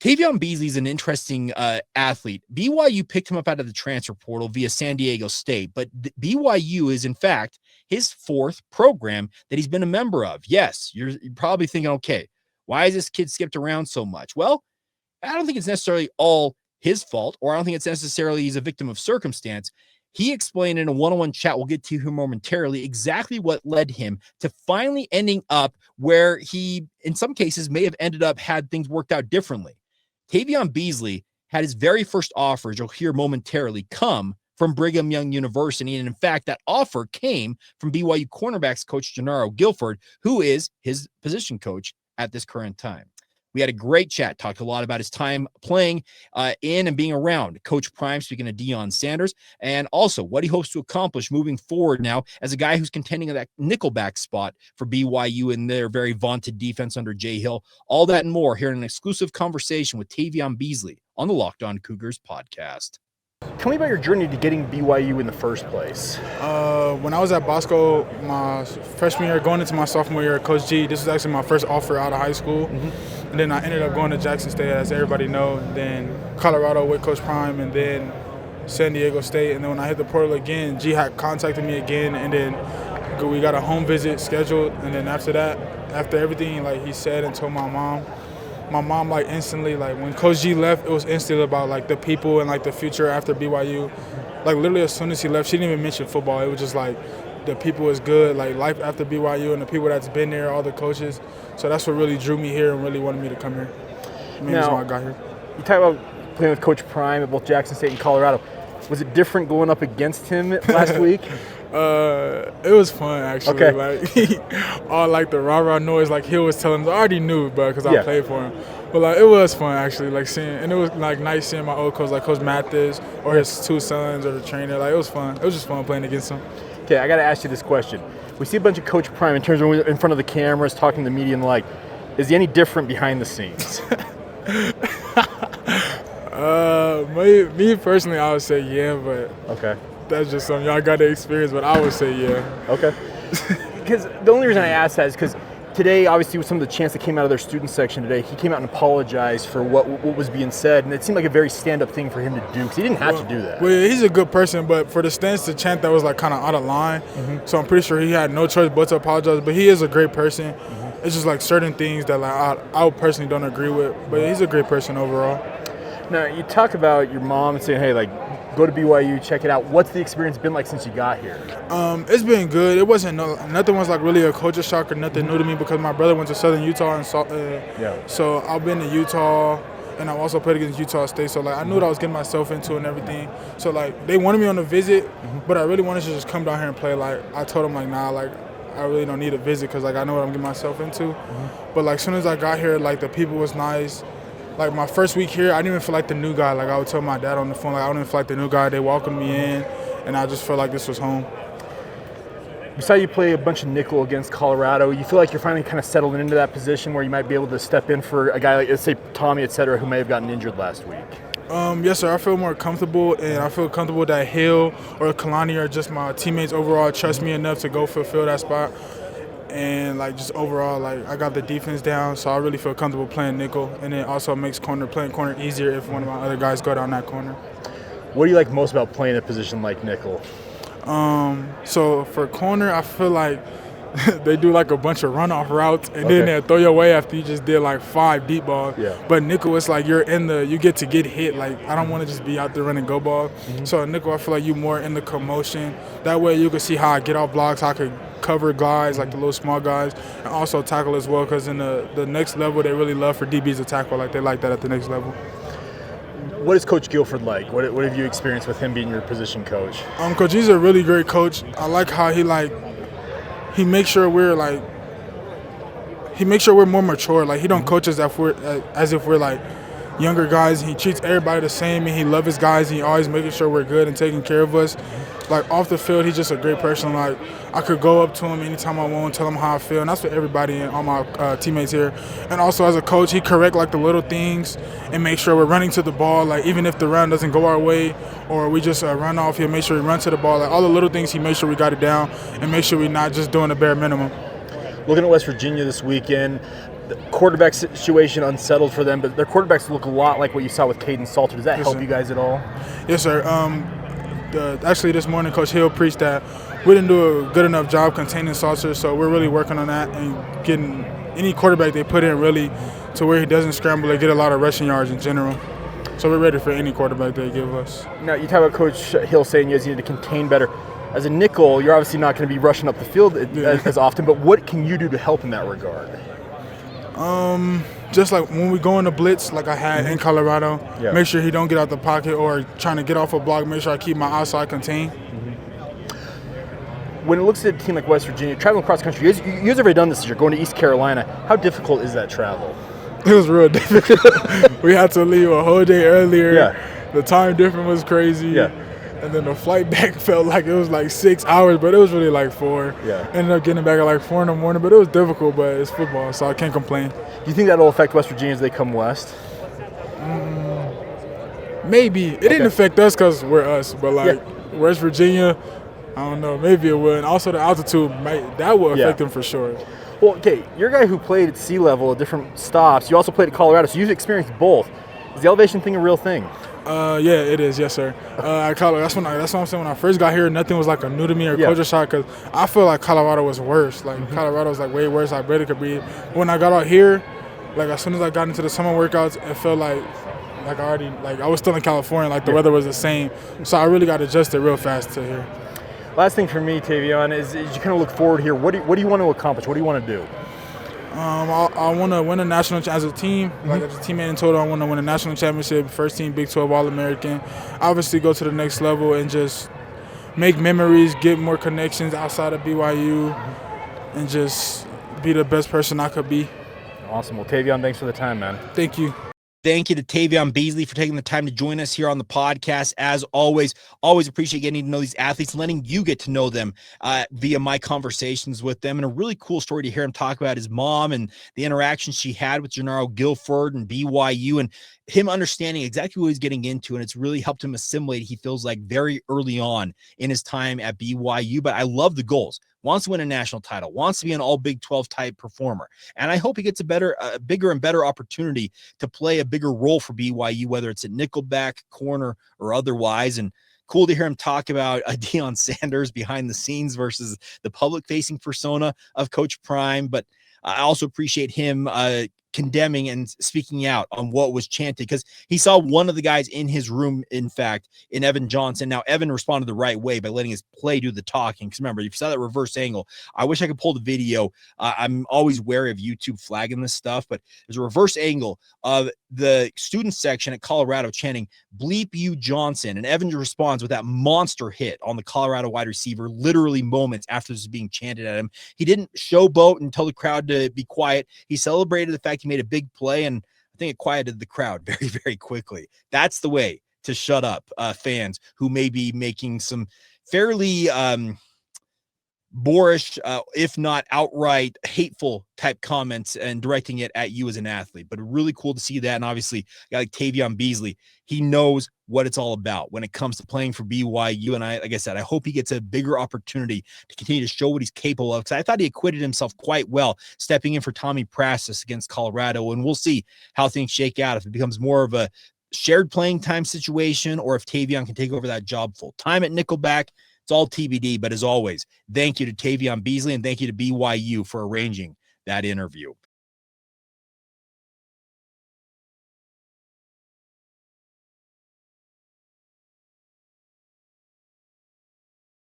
Tayvion Beasley is an interesting athlete. BYU picked him up out of the transfer portal via San Diego State, but BYU is, in fact, his fourth program that he's been a member of. Yes, you're probably thinking, okay, why is this kid skipped around so much? Well, I don't think it's necessarily all his fault, or I don't think it's necessarily he's a victim of circumstance. He explained in a one-on-one chat, we'll get to him momentarily, exactly what led him to finally ending up where he, in some cases, may have ended up had things worked out differently. Tayvion Beasley had his very first offer, as you'll hear momentarily, come from Brigham Young University. And in fact, that offer came from BYU cornerbacks coach Gennaro Guilford, who is his position coach at this current time. We had a great chat, talked a lot about his time playing in and being around Coach Prime, speaking of Deion Sanders, and also what he hopes to accomplish moving forward now as a guy who's contending at that nickelback spot for BYU in their very vaunted defense under Jay Hill. All that and more here in an exclusive conversation with Tayvion Beasley on the Locked On Cougars podcast. Tell me about your journey to getting BYU in the first place. When I was at Bosco, my freshman year, going into my sophomore year, Coach G, this was actually my first offer out of high school. Mm-hmm. And then I ended up going to Jackson State, as everybody knows, then Colorado with Coach Prime, and then San Diego State. And then when I hit the portal again, G had contacted me again, and then we got a home visit scheduled. And then after that, after everything like he said and told my mom, like instantly, like when Coach G left, it was instantly about like the people and like the future after BYU. Like literally as soon as he left, she didn't even mention football. It was just like the people is good, like life after BYU and the people that's been there, all the coaches. So that's what really drew me here and really wanted me to come here. That's why I got here. You talk about playing with Coach Prime at both Jackson State and Colorado. Was it different going up against him last week? It was fun actually. Okay. Like all like the rah-rah noise, like he was telling us, I already knew, but because I played for him. But like it was fun actually, like seeing, and it was like nice seeing my old coach, like Coach Mathis or his two sons or the trainer. Like it was fun. It was just fun playing against him. Okay, I got to ask you this question. We see a bunch of Coach Prime in terms of in front of the cameras, talking to the media and the like. Is he any different behind the scenes? Me personally, I would say yeah, but okay, that's just something y'all got to experience. But I would say yeah. Okay. Because the only reason I asked that is because today, obviously, with some of the chants that came out of their student section today, he came out and apologized for what was being said, and it seemed like a very stand-up thing for him to do because he didn't have to do that. Well, yeah, he's a good person, but for the stance to chant that was like kind of out of line, so I'm pretty sure he had no choice but to apologize. But he is a great person. It's just like certain things that like I personally don't agree with, but he's a great person overall. Now, you talk about your mom and saying, hey, like, go to BYU, check it out. What's the experience been like since you got here? It's been good. It wasn't nothing was like really a culture shock or nothing new to me because my brother went to Southern Utah and so I've been to Utah and I've also played against Utah State. So like I knew what I was getting myself into and everything. So like they wanted me on a visit, but I really wanted to just come down here and play. Like I told them like nah, like I really don't need a visit because like I know what I'm getting myself into. But like as soon as I got here, like the people was nice. Like my first week here, I didn't even feel like the new guy. Like I would tell my dad on the phone, like I don't even feel like the new guy. They welcomed me in, and I just felt like this was home. We saw you play a bunch of nickel against Colorado. You feel like you're finally kind of settling into that position where you might be able to step in for a guy like, let's say, Tommy, et cetera, who may have gotten injured last week? Yes, sir. I feel more comfortable, and I feel comfortable that Hill or Kalani or just my teammates overall trust me enough to go fulfill that spot. And like just overall, like I got the defense down, so I really feel comfortable playing nickel. And it also makes playing corner easier if one of my other guys go down that corner. What do you like most about playing a position like nickel? So for corner, I feel like they do like a bunch of runoff routes, and then they'll throw you away after you just did like 5 deep balls. Yeah. But nickel, it's like you get to get hit. Like I don't want to just be out there running go ball. So nickel, I feel like you more in the commotion. That way you can see how I get off blocks, how I could cover guys, like the little small guys, and also tackle as well, because in the next level, they really love for DBs to tackle. Like they like that at the next level. What is Coach Guilford like? What have you experienced with him being your position coach? Coach, he's a really great coach. I like how he makes sure we're more mature. Like he don't coach us as if we're like younger guys. He treats everybody the same, and he loves his guys. And he always making sure we're good and taking care of us. Like off the field, he's just a great person. Like I could go up to him anytime I want, tell him how I feel, and that's for everybody and all my teammates here. And also as a coach, he correct like the little things and make sure we're running to the ball. Like even if the run doesn't go our way or we just run off, he'll make sure we run to the ball. Like all the little things, he makes sure we got it down and make sure we're not just doing the bare minimum. Looking at West Virginia this weekend, the quarterback situation unsettled for them, but their quarterbacks look a lot like what you saw with Caden Salter. Does that help you guys at all? Yes, sir. Actually, this morning, Coach Hill preached that we didn't do a good enough job containing Salter, so we're really working on that and getting any quarterback they put in really to where he doesn't scramble or get a lot of rushing yards in general. So we're ready for any quarterback they give us. Now, you talk about Coach Hill saying you guys need to contain better. As a nickel, you're obviously not going to be rushing up the field as often, but what can you do to help in that regard? Just like when we go in the blitz, like I had in Colorado, make sure he don't get out the pocket or trying to get off a block, make sure I keep my outside contained. When it looks at a team like West Virginia, traveling across country, you guys have already done this this year, going to East Carolina. How difficult is that travel? It was real difficult. We had to leave a whole day earlier. Yeah. The time difference was crazy. Yeah. And then the flight back felt like it was like 6 hours, but it was really like 4. Yeah. Ended up getting back at like 4 in the morning, but it was difficult, but it's football, so I can't complain. Do you think that'll affect West Virginia as they come west? Maybe. It didn't affect us because we're us, but like West Virginia, I don't know, maybe it would. And also the altitude, that will affect them for sure. Well, okay, you're a guy who played at sea level at different stops. You also played at Colorado, so you've experienced both. Is the elevation thing a real thing? Yeah, it is. Yes, sir. That's what I'm saying. When I first got here, nothing was like a new to me or culture shock because I feel like Colorado was worse. Like Colorado was like way worse. I bet it could be. When I got out here, like as soon as I got into the summer workouts, it felt like I was still in California. Like the weather was the same, so I really got adjusted real fast to here. Last thing for me, Tayvion, is you kind of look forward here. What do you want to accomplish? What do you want to do? I want to win a national as a team. Like as a teammate in total, I want to win a national championship, first team Big 12 All-American. Obviously, go to the next level and just make memories, get more connections outside of BYU, and just be the best person I could be. Awesome. Well, Tayvion, thanks for the time, man. Thank you. Thank you to Tayvion Beasley for taking the time to join us here on the podcast. As always appreciate getting to know these athletes and letting you get to know them via my conversations with them. And a really cool story to hear him talk about his mom and the interaction she had with Gennaro Guilford and BYU and him understanding exactly what he's getting into. And it's really helped him assimilate, he feels like, very early on in his time at BYU. But I love the goals. Wants to win a national title, wants to be an all Big 12 type performer. And I hope he gets a bigger and better opportunity to play a bigger role for BYU, whether it's at nickelback, corner, or otherwise. And cool to hear him talk about Deion Sanders behind the scenes versus the public facing persona of Coach Prime. But I also appreciate him condemning and speaking out on what was chanted because he saw one of the guys in his room, in fact, in Evan Johnson. Now, Evan responded the right way by letting his play do the talking. Because remember, if you saw that reverse angle, I wish I could pull the video. I'm always wary of YouTube flagging this stuff, but there's a reverse angle of the student section at Colorado chanting, "Bleep you, Johnson." And Evan responds with that monster hit on the Colorado wide receiver, literally moments after this was being chanted at him. He didn't showboat and tell the crowd to be quiet. He celebrated the fact he made a big play, and I think it quieted the crowd very, very quickly. That's the way to shut up fans who may be making some fairly boorish, if not outright hateful type comments and directing it at you as an athlete. But really cool to see that. And obviously, a guy like Tayvion Beasley, he knows what it's all about when it comes to playing for BYU. And like I said, I hope he gets a bigger opportunity to continue to show what he's capable of. Because I thought he acquitted himself quite well stepping in for Tommy Prastis against Colorado. And we'll see how things shake out, if it becomes more of a shared playing time situation or if Tayvion can take over that job full time at nickelback. It's all TBD, but as always, thank you to Tayvion Beasley and thank you to BYU for arranging that interview.